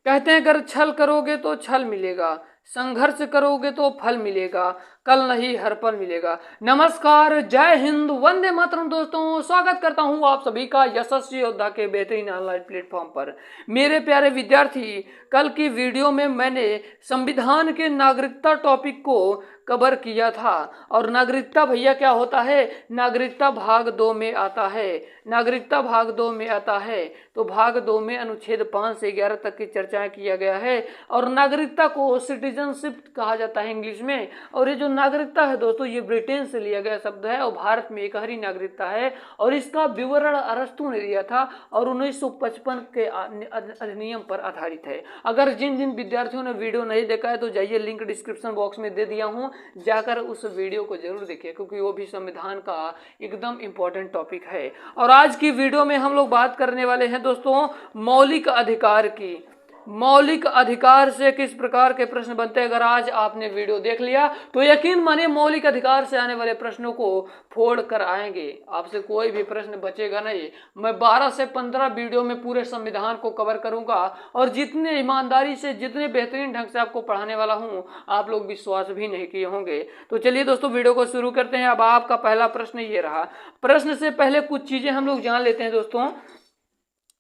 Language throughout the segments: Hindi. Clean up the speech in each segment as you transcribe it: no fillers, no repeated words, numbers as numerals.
कहते हैं अगर छल करोगे तो छल मिलेगा, संघर्ष करोगे तो फल मिलेगा, कल नहीं हर पल मिलेगा। नमस्कार, जय हिंद, वंदे मातरम। दोस्तों, स्वागत करता हूं आप सभी का यशस्वी योद्धा के बेहतरीन ऑनलाइन प्लेटफॉर्म पर। मेरे प्यारे विद्यार्थी, कल की वीडियो में मैंने संविधान के नागरिकता टॉपिक को कवर किया था। और नागरिकता भैया क्या होता है? नागरिकता भाग 2 में आता है। नागरिकता भाग 2 में आता है तो भाग 2 में अनुच्छेद 5 से 11 तक की चर्चाएं किया गया है। और नागरिकता को सिटीजनशिप कहा जाता है इंग्लिश में। और ये जो नागरिकता है दोस्तों, ये ब्रिटेन से लिया गया शब्द है और भारत में एक हरी नागरिकता है। और इसका विवरण अरस्तू ने दिया था और 1955 के अधिनियम पर आधारित है। अगर जिन जिन विद्यार्थियों ने वीडियो नहीं देखा है तो जाइए, लिंक डिस्क्रिप्शन बॉक्स में दे दिया हूं, जाकर उस वीडियो को जरूर देखिए, क्योंकि वो भी संविधान का एकदम इंपॉर्टेंट टॉपिक है। और आज की वीडियो में हम लोग बात करने वाले हैं दोस्तों मौलिक अधिकार की। मौलिक अधिकार से किस प्रकार के प्रश्न बनते हैं। अगर आज आपने वीडियो देख लिया तो यकीन मानिए मौलिक अधिकार से आने वाले प्रश्नों को फोड़ कर आएंगे, आपसे कोई भी प्रश्न बचेगा नहीं। मैं 12 से 15 वीडियो में पूरे संविधान को कवर करूंगा और जितने ईमानदारी से, जितने बेहतरीन ढंग से आपको पढ़ाने वाला हूं, आप लोग विश्वास भी नहीं किए होंगे। तो चलिए दोस्तों, वीडियो को शुरू करते हैं। अब आपका पहला प्रश्न ये रहा। प्रश्न से पहले कुछ चीजें हम लोग जान लेते हैं दोस्तों।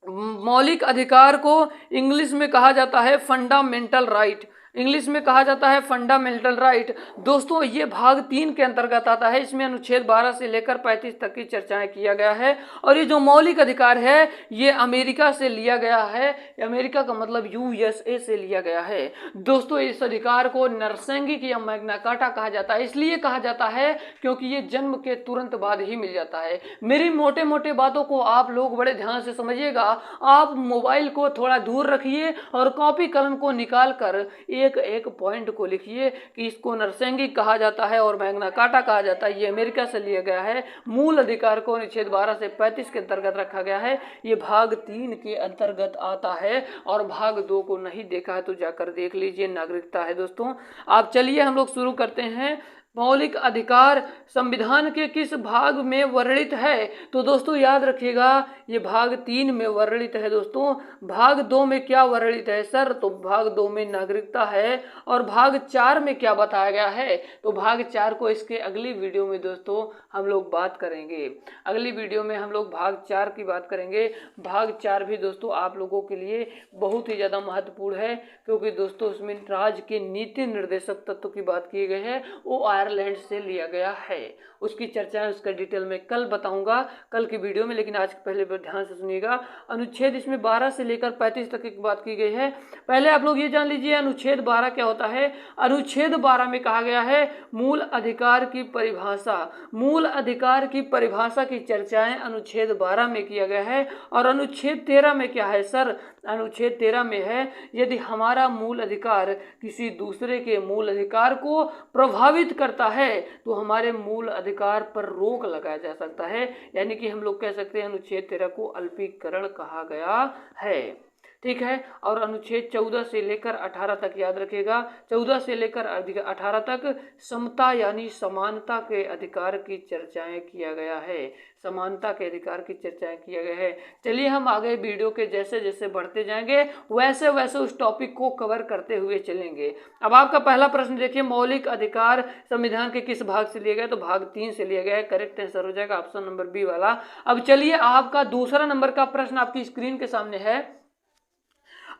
मौलिक अधिकार को इंग्लिश में कहा जाता है फंडामेंटल राइट। इंग्लिश में कहा जाता है फंडामेंटल राइट। दोस्तों, ये भाग 3 के अंतर्गत आता है। इसमें अनुच्छेद 12 से लेकर 35 तक की चर्चाएं किया गया है। और ये जो मौलिक अधिकार है ये अमेरिका से लिया गया है। अमेरिका का मतलब यूएसए से लिया गया है। दोस्तों, इस अधिकार को नरसंगिक या मैग्ना कार्टा कहा जाता है। इसलिए कहा जाता है क्योंकि ये जन्म के तुरंत बाद ही मिल जाता है। मेरी मोटे मोटे बातों को आप लोग बड़े ध्यान से समझिएगा। आप मोबाइल को थोड़ा दूर रखिए और कॉपी कलम को निकाल कर एक एक पॉइंट को लिखिए कि इसको नरसंगिक कहा जाता है और मैग्ना कार्टा कहा जाता है। ये अमेरिका से लिया गया है। मूल अधिकार को अनुच्छेद 12 से 35 के अंतर्गत रखा गया है। ये भाग 3 के अंतर्गत आता है और भाग 2 को नहीं देखा है तो जाकर देख लीजिए। नागरिकता है दोस्तों। आप चलिए हम लोग शुरू करते हैं। मौलिक अधिकार संविधान के किस भाग में वर्णित है? तो दोस्तों याद रखिएगा, ये भाग 3 में वर्णित है। दोस्तों, भाग 2 में क्या वर्णित है सर? तो भाग 2 में नागरिकता है। और भाग 4 में क्या बताया गया है? तो भाग 4 को इसके अगली वीडियो में दोस्तों हम लोग बात करेंगे। अगली वीडियो में हम लोग भाग 4 की बात करेंगे। भाग 4 भी दोस्तों आप लोगों के लिए बहुत ही ज़्यादा महत्वपूर्ण है, क्योंकि दोस्तों उसमें राज्य के नीति निर्देशक तत्व की बात की गई है। वो आयरलैंड से लिया गया है। उसकी चर्चा उसका डिटेल में कल बताऊंगा, कल की वीडियो में। लेकिन आज पहले ध्यान से सुनिएगा। अनुच्छेद इसमें 12 से लेकर 35 तक की बात की गई है। पहले आप लोग ये जान लीजिए अनुच्छेद 12 क्या होता है। अनुच्छेद 12 में कहा गया है मूल अधिकार की परिभाषा। मूल अधिकार की परिभाषा की चर्चाएं अनुच्छेद 12 में किया गया है। और अनुच्छेद 13 में क्या है सर? अनुच्छेद 13 में है यदि हमारा मूल अधिकार किसी दूसरे के मूल अधिकार को प्रभावित करता है तो हमारे मूल अधिकार पर रोक लगाया जा सकता है। यानी कि हम लोग कह सकते हैं अनुच्छेद 13 को अल्पीकरण कहा गया है। ठीक है। और अनुच्छेद 14 से लेकर 18 तक याद रखिएगा। 14 से लेकर 18 तक समता यानी समानता के अधिकार की चर्चाएं किया गया है। समानता के अधिकार की चर्चाएं किया गया है। चलिए हम आगे वीडियो के जैसे जैसे बढ़ते जाएंगे वैसे वैसे उस टॉपिक को कवर करते हुए चलेंगे। अब आपका पहला प्रश्न देखिए, मौलिक अधिकार संविधान के किस भाग से लिया गया? तो भाग 3 से लिया गया है। करेक्ट आंसर हो जाएगा ऑप्शन नंबर बी वाला। अब चलिए आपका दूसरा नंबर का प्रश्न आपकी स्क्रीन के सामने है।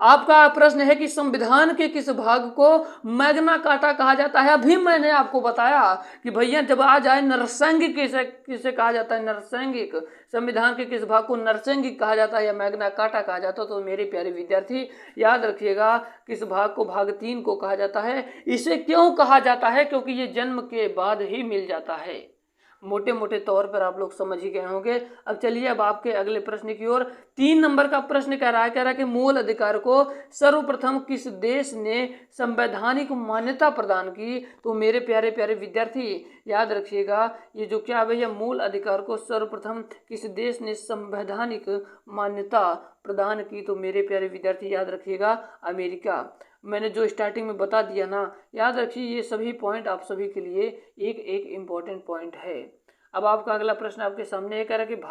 आपका प्रश्न है कि संविधान के किस भाग को मैग्ना कार्टा कहा जाता है? अभी मैंने आपको बताया कि भैया जब आ जाए नरसंगिक किसे कहा जाता है? नरसंगिक। संविधान के किस भाग को नरसंगिक कहा जाता है या मैग्ना कार्टा कहा जाता है? तो मेरे प्यारे विद्यार्थी याद रखिएगा, किस भाग को? भाग 3 को कहा जाता है। इसे क्यों कहा जाता है? क्योंकि ये जन्म के बाद ही मिल जाता है। मोटे मोटे तौर पर आप लोग समझ ही गए होंगे। अब चलिए अब आपके अगले प्रश्न की ओर। 3 नंबर का प्रश्न कह रहा है कि मूल अधिकार को सर्वप्रथम किस देश ने संवैधानिक मान्यता प्रदान की? तो मेरे प्यारे प्यारे विद्यार्थी याद रखिएगा, ये जो क्या भैया मूल अधिकार को सर्वप्रथम किस देश ने संवैधानिक मान्यता प्रदान की? तो मेरे प्यारे विद्यार्थी याद रखिएगा अमेरिका। मैंने जो स्टार्टिंग में बता दिया ना, याद रखिए ये सभी पॉइंट आप सभी के लिए एक एक इम्पोर्टेंट पॉइंट है। अब आपका अगला प्रश्न आपके सामने कह रहा है कि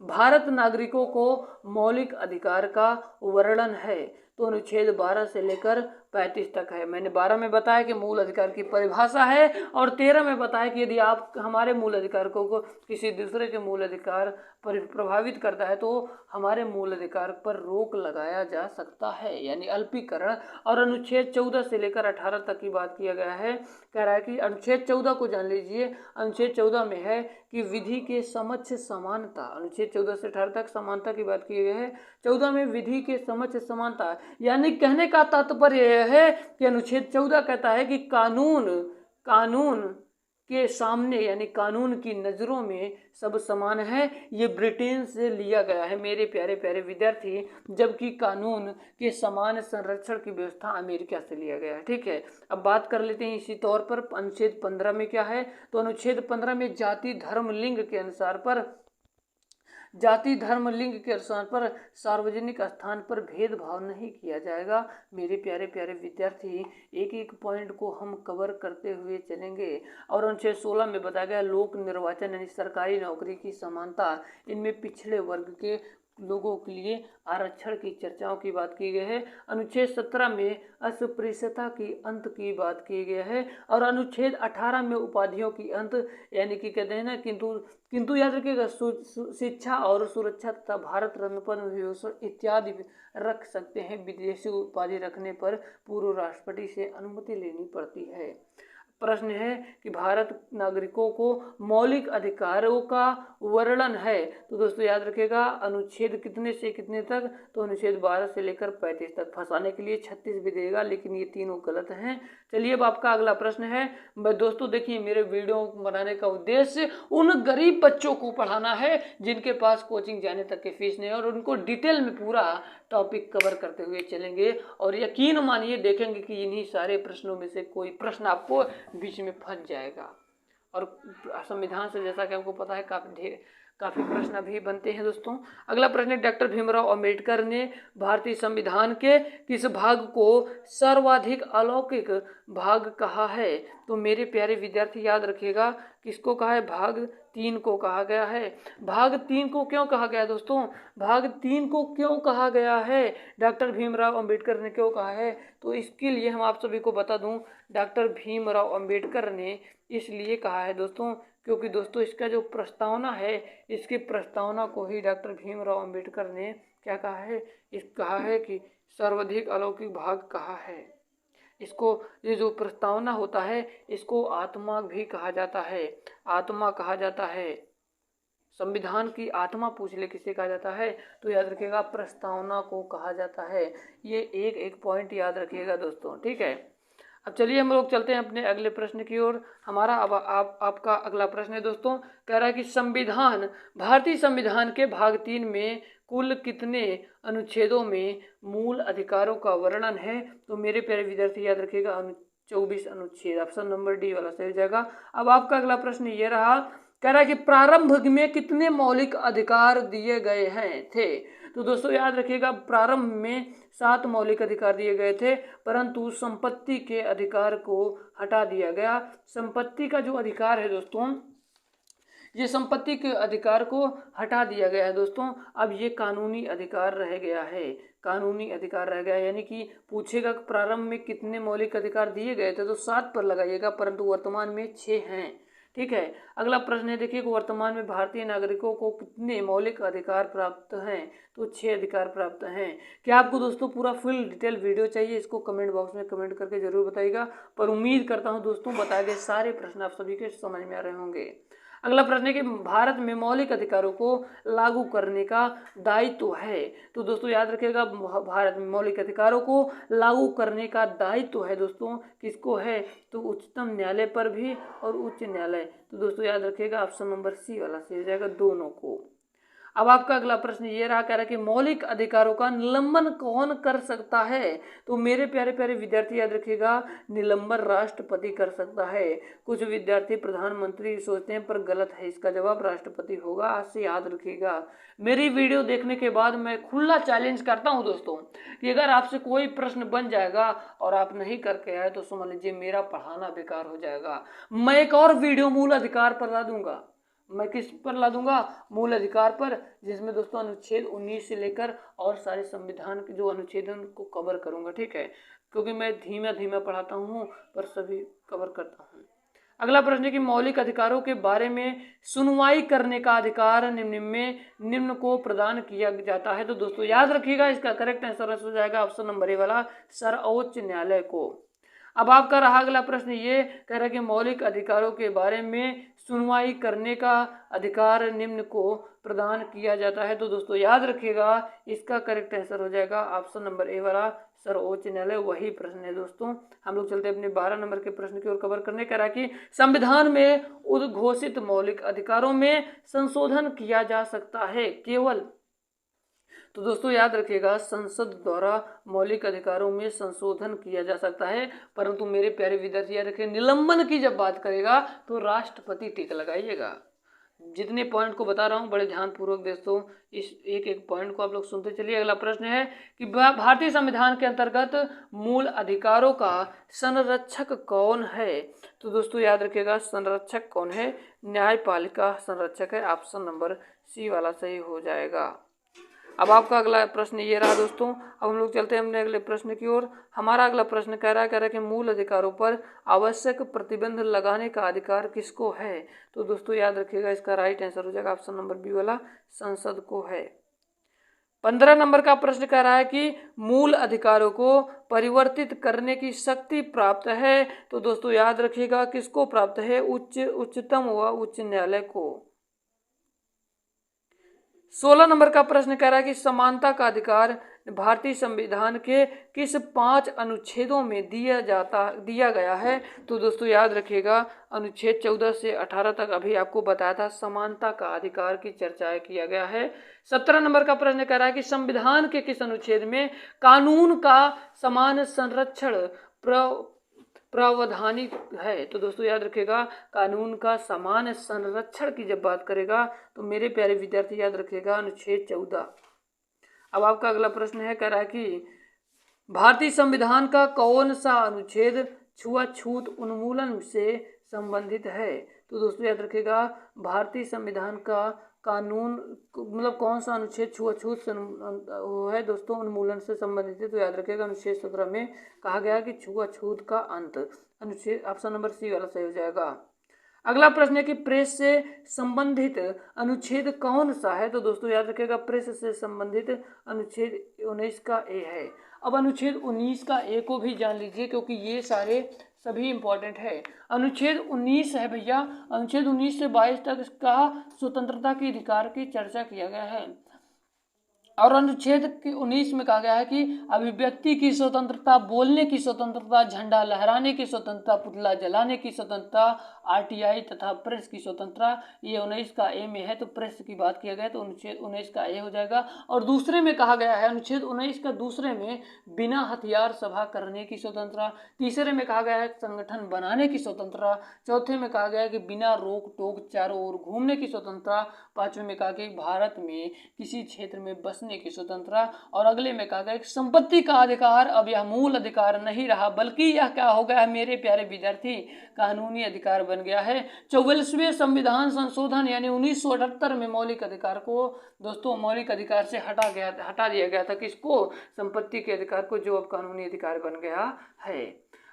भारत नागरिकों को मौलिक अधिकार का वर्णन है। तो अनुच्छेद 12 से लेकर 35 तक है। मैंने 12 में बताया कि मूल अधिकार की परिभाषा है और 13 में बताया कि यदि आप हमारे मूल अधिकार को किसी दूसरे के मूल अधिकार पर प्रभावित करता है तो हमारे मूल अधिकार पर रोक लगाया जा सकता है, यानी अल्पीकरण। और अनुच्छेद 14 से लेकर 18 तक की बात किया गया है। कह रहा है कि अनुच्छेद 14 को जान लीजिए। अनुच्छेद 14 में है कि विधि के समक्ष समानता। अनुच्छेद 14 से 18 तक समानता की बात की गई है। 14 में विधि के समक्ष समानता, यानी कहने का तात्पर्य यह है कि अनुच्छेद 14 कहता है कि कानून के सामने यानी कानून की नज़रों में सब समान है। ये ब्रिटेन से लिया गया है मेरे प्यारे प्यारे विद्यार्थी, जबकि कानून के समान संरक्षण की व्यवस्था अमेरिका से लिया गया है। ठीक है, अब बात कर लेते हैं इसी तौर पर अनुच्छेद 15 में क्या है। तो अनुच्छेद 15 में जाति धर्म लिंग के अनुसार पर सार्वजनिक स्थान पर भेदभाव नहीं किया जाएगा। मेरे प्यारे प्यारे विद्यार्थी, एक एक पॉइंट को हम कवर करते हुए चलेंगे। और अनुच्छेद 16 में बताया गया लोक निर्वाचन यानी सरकारी नौकरी की समानता, इनमें पिछड़े वर्ग के लोगों के लिए आरक्षण की चर्चाओं की बात की गई है। अनुच्छेद 17 में अस्पृश्यता की अंत की बात की गई है। और अनुच्छेद 18 में उपाधियों की अंत, यानी कि कहते हैं ना किंतु याद रखिएगा शिक्षा और सुरक्षा तथा भारत रत्न पद्म विभूषण इत्यादि रख सकते हैं। विदेशी उपाधि रखने पर पूर्व राष्ट्रपति से अनुमति लेनी पड़ती है। प्रश्न है कि भारत नागरिकों को मौलिक अधिकारों का वर्णन है। तो दोस्तों याद रखिएगा अनुच्छेद कितने से कितने तक, तो अनुच्छेद 12 से लेकर 35 तक। फंसाने के लिए 36 भी देगा, लेकिन ये तीनों गलत हैं। चलिए अब आपका अगला प्रश्न है। दोस्तों देखिए, मेरे वीडियो बनाने का उद्देश्य उन गरीब बच्चों को पढ़ाना है जिनके पास कोचिंग जाने तक की फीस नहीं है, और उनको डिटेल में पूरा टॉपिक कवर करते हुए चलेंगे। और यकीन मानिए देखेंगे कि इन्हीं सारे प्रश्नों में से कोई प्रश्न आपको बीच में फंस जाएगा। और संविधान से जैसा कि आपको पता है काफ़ी प्रश्न अभी बनते हैं। दोस्तों अगला प्रश्न है, डॉक्टर भीमराव अंबेडकर ने भारतीय संविधान के किस भाग को सर्वाधिक अलौकिक भाग कहा है। तो मेरे प्यारे विद्यार्थी याद रखिएगा किसको कहा है, भाग 3 को कहा गया है। भाग 3 को क्यों कहा गया दोस्तों, भाग 3 को क्यों कहा गया है, डॉक्टर भीमराव अंबेडकर ने क्यों कहा है, तो इसके लिए हम आप सभी को बता दूं, डॉक्टर भीमराव अंबेडकर ने इसलिए कहा है दोस्तों क्योंकि दोस्तों इसका जो प्रस्तावना है, इसकी प्रस्तावना को ही डॉक्टर भीमराव अंबेडकर ने क्या कहा है, कहा है कि सर्वाधिक अलौकिक भाग कहा है। इसको ये जो प्रस्तावना होता है इसको आत्मा भी कहा जाता है, आत्मा कहा जाता है। संविधान की आत्मा पूछ ले किसे कहा जाता है, तो याद रखिएगा प्रस्तावना को कहा जाता है। ये एक पॉइंट याद रखिएगा दोस्तों, ठीक है। अब चलिए हम लोग चलते हैं अपने अगले प्रश्न की ओर। हमारा अब आपका अगला प्रश्न है दोस्तों, कह रहा है कि भारतीय संविधान के भाग 3 में कुल कितने अनुच्छेदों में मूल अधिकारों का वर्णन है। तो मेरे प्यारे विद्यार्थी याद रखिएगा 24 अनुच्छेद, ऑप्शन नंबर डी वाला सही हो जाएगा। अब आपका अगला प्रश्न ये रहा, कह रहा है कि प्रारंभ में कितने मौलिक अधिकार दिए गए थे। तो दोस्तों याद रखिएगा प्रारंभ में 7 मौलिक अधिकार दिए गए थे, परंतु संपत्ति के अधिकार को हटा दिया गया। संपत्ति का जो अधिकार है दोस्तों, ये संपत्ति के अधिकार को हटा दिया गया है दोस्तों। अब ये कानूनी अधिकार रह गया है, कानूनी अधिकार रह गया है। यानी कि पूछेगा प्रारंभ में कितने मौलिक अधिकार दिए गए थे तो 7 पर लगाइएगा, परंतु वर्तमान में 6 हैं, ठीक है। अगला प्रश्न है, देखिए वर्तमान में भारतीय नागरिकों को कितने मौलिक अधिकार प्राप्त हैं, तो 6 अधिकार प्राप्त हैं। क्या आपको दोस्तों पूरा फुल डिटेल वीडियो चाहिए, इसको कमेंट बॉक्स में कमेंट करके जरूर बताइएगा। पर उम्मीद करता हूं दोस्तों बताए गए सारे प्रश्न आप सभी के समझ में आ रहे होंगे। अगला प्रश्न है कि भारत में मौलिक अधिकारों को लागू करने का दायित्व है। तो दोस्तों याद रखिएगा भारत में मौलिक अधिकारों को लागू करने का दायित्व है दोस्तों, किसको है, तो उच्चतम न्यायालय पर भी और उच्च न्यायालय। तो दोस्तों याद रखिएगा ऑप्शन नंबर सी वाला सही हो जाएगा, दोनों को। अब आपका अगला प्रश्न ये रहा, कह रहा है कि मौलिक अधिकारों का निलंबन कौन कर सकता है। तो मेरे प्यारे प्यारे विद्यार्थी याद रखिएगा निलंबन राष्ट्रपति कर सकता है। कुछ विद्यार्थी प्रधानमंत्री सोचते हैं पर गलत है, इसका जवाब राष्ट्रपति होगा, आज से याद रखिएगा। मेरी वीडियो देखने के बाद मैं खुला चैलेंज करता हूं दोस्तों कि अगर आपसे कोई प्रश्न बन जाएगा और आप नहीं करके आए तो समझ लीजिए मेरा पढ़ाना बेकार हो जाएगा। मैं एक और वीडियो मूल अधिकार पर ला दूंगा, मैं किस पर ला दूंगा, मूल अधिकार पर, जिसमें दोस्तों अनुच्छेद 19 से लेकर और सारे संविधान के जो अनुच्छेद हैं उनको कवर करूंगा। ठीक है, क्योंकि मैं धीमा धीमा पढ़ाता हूँ पर सभी कवर करता हूँ। अगला प्रश्न है कि मौलिक अधिकारों के बारे में सुनवाई करने का अधिकार निम्न में निम्न को प्रदान किया जाता है। तो दोस्तों याद रखिएगा, इसका करेक्ट आंसर हो जाएगा ऑप्शन नंबर ए वाला, सर्वोच्च न्यायालय को। अब आपका रहा अगला प्रश्न, ये कह रहा है कि मौलिक अधिकारों के बारे में सुनवाई करने का अधिकार निम्न को प्रदान किया जाता है। तो दोस्तों याद रखिएगा, इसका करेक्ट आंसर हो जाएगा ऑप्शन नंबर ए वाला, सर्वोच्च न्यायालय। वही प्रश्न है दोस्तों। हम लोग चलते अपने 12 नंबर के प्रश्न की ओर कवर करने। कह रहा कि संविधान में उद्घोषित मौलिक अधिकारों में संशोधन किया जा सकता है केवल। तो दोस्तों याद रखिएगा, संसद द्वारा मौलिक अधिकारों में संशोधन किया जा सकता है, परंतु मेरे प्यारे विद्यार्थी याद रखिए, निलंबन की जब बात करेगा तो राष्ट्रपति टिक लगाइएगा। जितने पॉइंट को बता रहा हूँ बड़े ध्यानपूर्वक दोस्तों इस एक एक पॉइंट को आप लोग सुनते चलिए। अगला प्रश्न है कि भारतीय संविधान के अंतर्गत मूल अधिकारों का संरक्षक कौन है। तो दोस्तों याद रखिएगा, संरक्षक कौन है, न्यायपालिका संरक्षक है। ऑप्शन नंबर सी वाला सही हो जाएगा। अब आपका अगला प्रश्न ये रहा दोस्तों। अब हम लोग चलते हैं अपने अगले प्रश्न की ओर। हमारा अगला प्रश्न कह रहा है कि मूल अधिकारों पर आवश्यक प्रतिबंध लगाने का अधिकार किसको है। तो दोस्तों याद रखिएगा, इसका राइट आंसर हो जाएगा ऑप्शन नंबर बी वाला, संसद को है। 15 नंबर का प्रश्न कह रहा है कि मूल अधिकारों को परिवर्तित करने की शक्ति प्राप्त है। तो दोस्तों याद रखिएगा, किसको प्राप्त है, उच्चतम व उच्च न्यायालय को। 16 नंबर का प्रश्न कह रहा है कि समानता का अधिकार भारतीय संविधान के किस 5 अनुच्छेदों में दिया गया है। तो दोस्तों याद रखिएगा, अनुच्छेद 14 से 18 तक अभी आपको बताया था समानता का अधिकार की चर्चा किया गया है। 17 नंबर का प्रश्न कह रहा है कि संविधान के किस अनुच्छेद में कानून का समान संरक्षण प्रावधानिक है। तो दोस्तों याद रखिएगा, कानून का समान संरक्षण की जब बात करेगा तो मेरे प्यारे विद्यार्थी याद रखिएगा अनुच्छेद 14। अब आपका अगला प्रश्न है, कह रहा है कि भारतीय संविधान का कौन सा अनुच्छेद छुआछूत उन्मूलन से संबंधित है। तो दोस्तों याद रखिएगा, भारतीय संविधान का कानून मतलब कौन सा अनुच्छेद छुआछूत वो है दोस्तों उन्मूलन से संबंधित है। तो याद रखिएगा, अनुच्छेद 17 में कहा गया कि छुआछूत का अंत। अनुच्छेद ऑप्शन नंबर सी वाला सही हो जाएगा। अगला प्रश्न है कि प्रेस से संबंधित अनुच्छेद कौन सा है। तो दोस्तों याद रखिएगा, प्रेस से संबंधित अनुच्छेद 19 का ए है। अब अनुच्छेद 19 का ए को भी जान लीजिए, क्योंकि ये सारे सभी इंपॉर्टेंट है। अनुच्छेद 19 है भैया, अनुच्छेद 19 से 22 तक का स्वतंत्रता के अधिकार की चर्चा किया गया है। और अनुच्छेद 19 में कहा गया है कि अभिव्यक्ति की स्वतंत्रता, बोलने की स्वतंत्रता, झंडा लहराने की स्वतंत्रता, पुतला जलाने की स्वतंत्रता, आरटीआई तथा प्रेस की स्वतंत्रता, ये 19 का ए में है। तो प्रेस की बात किया गया तो अनुच्छेद 19 का ए हो जाएगा। और दूसरे में कहा गया है, अनुच्छेद 19 का दूसरे में बिना हथियार सभा करने की स्वतंत्रता, तीसरे में कहा गया है संगठन बनाने की स्वतंत्रता, चौथे में कहा गया है कि बिना रोक टोक चारों ओर घूमने की स्वतंत्रता, पांचवें में कहा कि भारत में किसी क्षेत्र में बसने की स्वतंत्रता, और अगले में कहा गया कि संपत्ति का अधिकार अब यह मूल अधिकार नहीं रहा, बल्कि यह क्या हो गया है मेरे प्यारे विद्यार्थी, कानूनी अधिकार बन गया है। 44वें संविधान संशोधन यानी 1978 में मौलिक अधिकार को दोस्तों मौलिक अधिकार से हटा दिया गया था। किसको, संपत्ति के अधिकार को, जो अब कानूनी अधिकार बन गया है।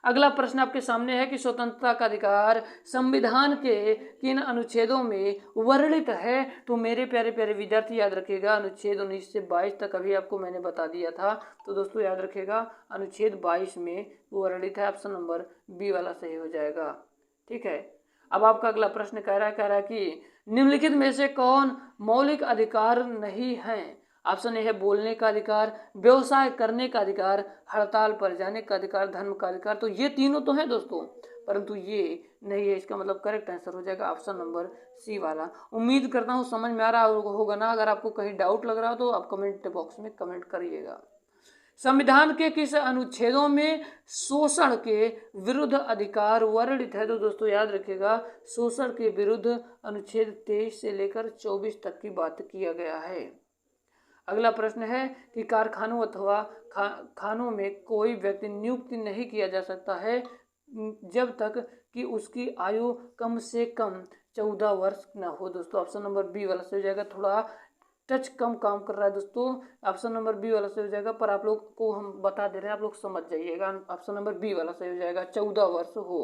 अगला प्रश्न आपके सामने है कि स्वतंत्रता का अधिकार संविधान के किन अनुच्छेदों में वर्णित है। तो मेरे प्यारे प्यारे विद्यार्थी याद रखिएगा, अनुच्छेद 19 से 22 तक अभी आपको मैंने बता दिया था। तो दोस्तों याद रखिएगा, अनुच्छेद 22 में वर्णित है। ऑप्शन नंबर बी वाला सही हो जाएगा। ठीक है, अब आपका अगला प्रश्न कह रहा है कि निम्नलिखित में से कौन मौलिक अधिकार नहीं है। ऑप्शन ए है बोलने का अधिकार, व्यवसाय करने का अधिकार, हड़ताल पर जाने का अधिकार, धर्म का अधिकार। तो ये तीनों तो हैं दोस्तों, परंतु ये नहीं है। इसका मतलब करेक्ट आंसर हो जाएगा ऑप्शन नंबर सी वाला। उम्मीद करता हूँ समझ में आ रहा होगा ना। अगर आपको कहीं डाउट लग रहा हो तो आप कमेंट बॉक्स में कमेंट करिएगा। संविधान के किस अनुच्छेदों में शोषण के विरुद्ध अधिकार वर्णित है। तो दोस्तों याद रखिएगा, शोषण के विरुद्ध अनुच्छेद 23 से लेकर 24 तक की बात किया गया है। अगला प्रश्न है कि कारखानों अथवा खानों में कोई व्यक्ति नियुक्त नहीं किया जा सकता है जब तक कि उसकी आयु कम से कम 14 वर्ष ना हो दोस्तों। ऑप्शन नंबर बी वाला सही हो जाएगा। थोड़ा टच कम काम कर रहा है दोस्तों, ऑप्शन नंबर बी वाला सही हो जाएगा, पर आप लोग को हम बता दे रहे हैं, आप लोग समझ जाइएगा। ऑप्शन नंबर बी वाला सही हो जाएगा, 14 वर्ष हो।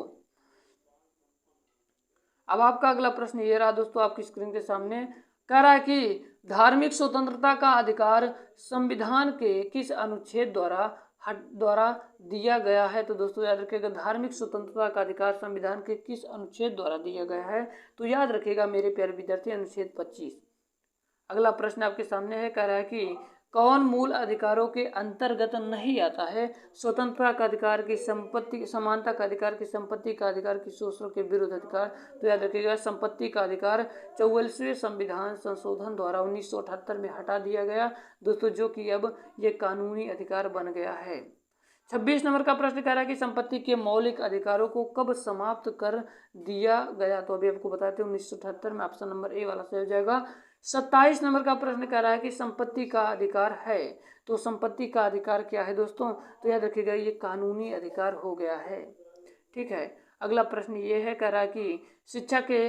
अब आपका अगला प्रश्न ये रहा दोस्तों आपकी स्क्रीन के सामने, कह रहा है कि धार्मिक स्वतंत्रता का अधिकार संविधान के किस अनुच्छेद द्वारा दिया गया है। तो दोस्तों याद रखिएगा, धार्मिक स्वतंत्रता का अधिकार संविधान के किस अनुच्छेद द्वारा दिया गया है। तो याद रखिएगा मेरे प्यारे विद्यार्थी, अनुच्छेद 25। अगला प्रश्न आपके सामने है, कह रहा है कि कौन मूल अधिकारों के अंतर्गत नहीं आता है। स्वतंत्रता का अधिकार की संपत्ति, समानता का अधिकार की संपत्ति का अधिकार की शोषण के विरुद्ध अधिकार। तो याद रखिएगा संपत्ति का अधिकार 44वें संविधान संशोधन द्वारा 1978 में हटा दिया गया दोस्तों, जो कि अब ये कानूनी अधिकार बन गया है। 26 नंबर का प्रश्न कह रहा है कि संपत्ति के मौलिक अधिकारों को कब समाप्त कर दिया गया। तो अभी आपको बताते हैं 1978 में। ऑप्शन नंबर ए वाला सही हो जाएगा। 27 नंबर का प्रश्न कह रहा है कि संपत्ति का अधिकार है। तो संपत्ति का अधिकार क्या है दोस्तों। तो याद रखिएगा ये कानूनी अधिकार हो गया है। ठीक है, अगला प्रश्न ये है, कह रहा है कि शिक्षा के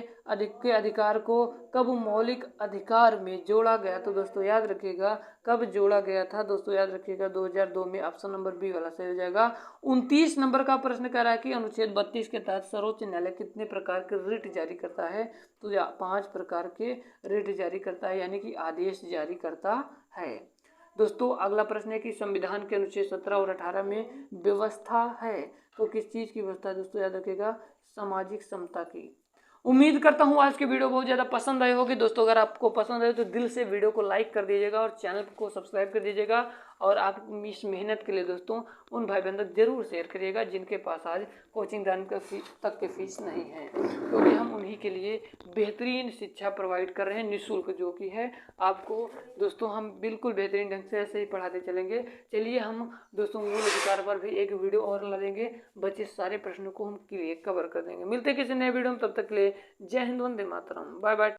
अधिकार को कब मौलिक अधिकार में जोड़ा गया। तो दोस्तों याद रखिएगा कब जोड़ा गया था। दोस्तों याद रखिएगा 2002 में। ऑप्शन नंबर बी वाला सही हो जाएगा। 29 नंबर का प्रश्न कह रहा है कि अनुच्छेद 32 के तहत सर्वोच्च न्यायालय कितने प्रकार के रिट जारी करता है। तो 5 प्रकार के रिट जारी करता है, यानी कि आदेश जारी करता है। दोस्तों अगला प्रश्न है कि संविधान के अनुच्छेद 17 और 18 में व्यवस्था है। तो किस चीज़ की व्यवस्था है दोस्तों। याद रखिएगा सामाजिक समता की। उम्मीद करता हूँ आज के वीडियो बहुत ज़्यादा पसंद आए होगी दोस्तों। अगर आपको पसंद आए तो दिल से वीडियो को लाइक कर दीजिएगा और चैनल को सब्सक्राइब कर दीजिएगा। और आप इस मेहनत के लिए दोस्तों उन भाई बहनों तक जरूर शेयर करिएगा जिनके पास आज कोचिंग तक के फीस नहीं है, क्योंकि हम उन्हीं के लिए बेहतरीन शिक्षा प्रोवाइड कर रहे हैं निःशुल्क, जो कि है आपको दोस्तों हम बिल्कुल बेहतरीन ढंग से ऐसे ही पढ़ाते चलेंगे। चलिए हम दोस्तों मूल अधिकार पर भी एक वीडियो और ला देंगे, बचे सारे प्रश्नों को हम क्लियर कवर कर देंगे। मिलते किसी नए वीडियो में, तब तक के लिए जय हिंद, वंदे मातरम, बाय बाय।